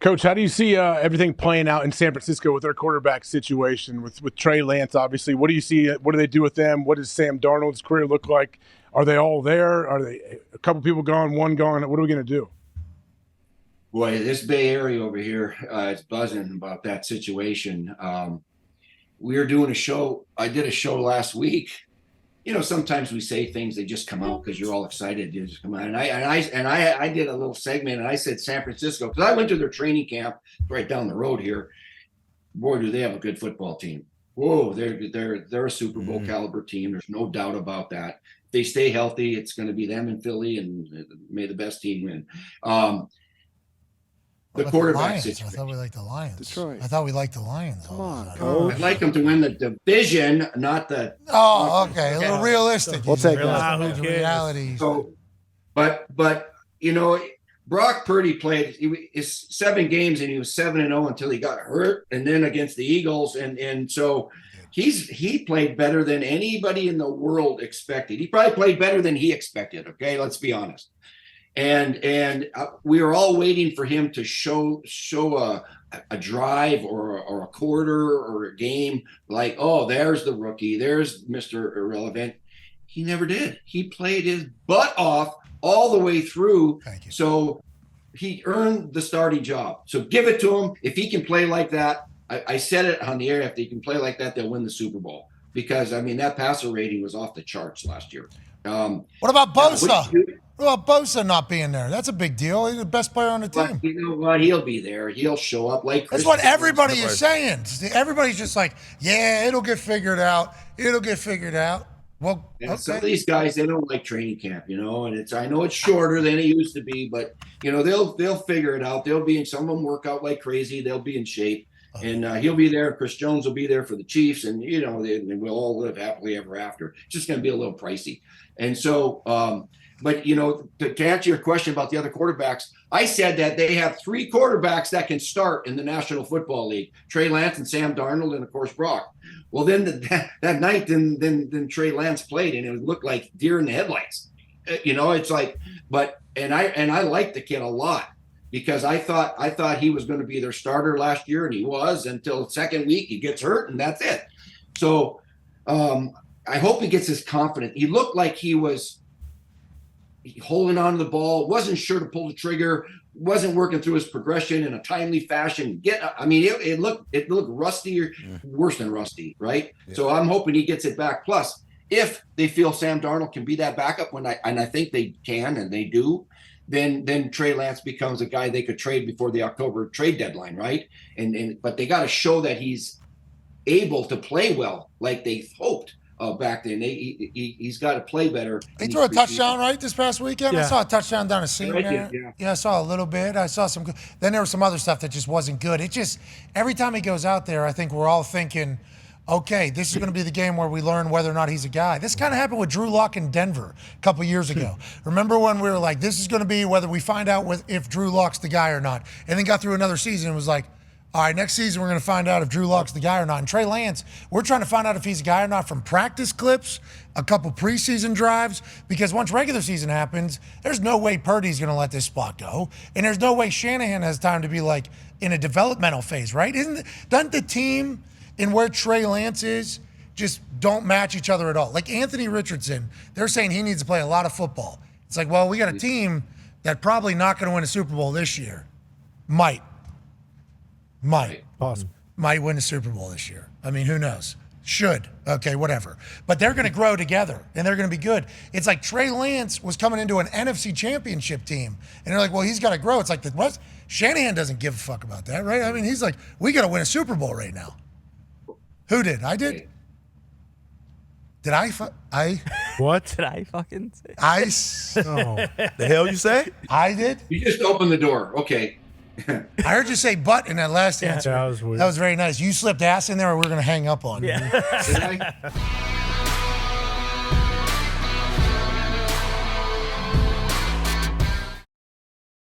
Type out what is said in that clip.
Coach, how do you see everything playing out in San Francisco with their quarterback situation with Trey Lance, obviously? What do you see? What do they do with them? What does Sam Darnold's career look like? Are they all there? Are they a couple people gone, one gone? What are we going to do? Boy, this Bay Area over here is buzzing about that situation. We were doing a show. I did a show last week. You know, sometimes we say things, they just come out because you're all excited. You just come out. And I did a little segment, and I said San Francisco, because I went to their training camp right down the road here. Boy, do they have a good football team. Whoa, they're a Super Bowl caliber team. There's no doubt about that. If they stay healthy, it's going to be them in Philly, and may the best team win. The quarterback situation. I thought we liked the Lions. Detroit. I thought we liked the Lions. Come on, I'd like them to win the division, not the. Oh, okay. A little realistic. We'll take that. Reality. So, but you know, Brock Purdy played his 7 games, and he was 7-0 until he got hurt, and then against the Eagles, and so he played better than anybody in the world expected. He probably played better than he expected. Okay, let's be honest. And we were all waiting for him to show a drive or a quarter or a game like, oh, there's the rookie, there's Mr. Irrelevant. He never did. He played his butt off all the way through. Thank you. So he earned the starting job. So give it to him. If he can play like that, I said it on the air, if they can play like that, they'll win the Super Bowl. Because, I mean, that passer rating was off the charts last year. What about Bosa? What about Bosa not being there? That's a big deal. He's the best player on the team. But you know what? He'll be there. He'll show up like Chris. That's what everybody is saying. Everybody's just like, yeah, it'll get figured out. It'll get figured out. Well, okay. Some of these guys, they don't like training camp, you know, and I know it's shorter than it used to be, but you know, they'll figure it out. They'll be in, some of them work out like crazy. They'll be in shape. And he'll be there. Chris Jones will be there for the Chiefs, and you know, and we'll all live happily ever after. It's just going to be a little pricey. And so, but you know, to answer your question about the other quarterbacks, I said that they have 3 quarterbacks that can start in the National Football League: Trey Lance and Sam Darnold, and of course Brock. Well, then that night, then Trey Lance played, and it looked like deer in the headlights. You know, it's like, and I like the kid a lot. Because I thought he was going to be their starter last year, and he was, until the second week he gets hurt, and that's it. So I hope he gets his confidence. He looked like he was holding on to the ball, wasn't sure to pull the trigger, wasn't working through his progression in a timely fashion. It looked rusty, or worse than rusty, right? Yeah. So I'm hoping he gets it back. Plus, if they feel Sam Darnold can be that backup, and I think they can, and they do, then Trey Lance becomes a guy they could trade before the October trade deadline, right? But they got to show that he's able to play well, like they hoped back then. He's got to play better. He threw a touchdown, right, this past weekend? Yeah. I saw a touchdown down a seam there. Yeah, I saw a little bit. I saw some good. Then there was some other stuff that just wasn't good. It just, every time he goes out there, I think we're all thinking, okay, this is going to be the game where we learn whether or not he's a guy. This kind of happened with Drew Lock in Denver a couple years ago. Remember when we were like, this is going to be whether we find out if Drew Lock's the guy or not. And then got through another season and was like, all right, next season we're going to find out if Drew Lock's the guy or not. And Trey Lance, we're trying to find out if he's a guy or not from practice clips, a couple preseason drives, because once regular season happens, there's no way Purdy's going to let this spot go. And there's no way Shanahan has time to be like in a developmental phase, right? Doesn't the team and where Trey Lance is just don't match each other at all? Like Anthony Richardson, they're saying he needs to play a lot of football. It's like, well, we got a team that probably not going to win a Super Bowl this year. Might win a Super Bowl this year. I mean, who knows? Should. Okay, whatever. But they're going to grow together, and they're going to be good. It's like Trey Lance was coming into an NFC championship team, and they're like, well, he's got to grow. It's like, what? Shanahan doesn't give a fuck about that, right? I mean, he's like, we got to win a Super Bowl right now. Who did? I did? Did I? What did I fucking say? The hell you say? I did? You just opened the door. Okay. I heard you say butt in that last answer. That was weird. That was very nice. You slipped ass in there, or we're going to hang up on you. Yeah. Did I?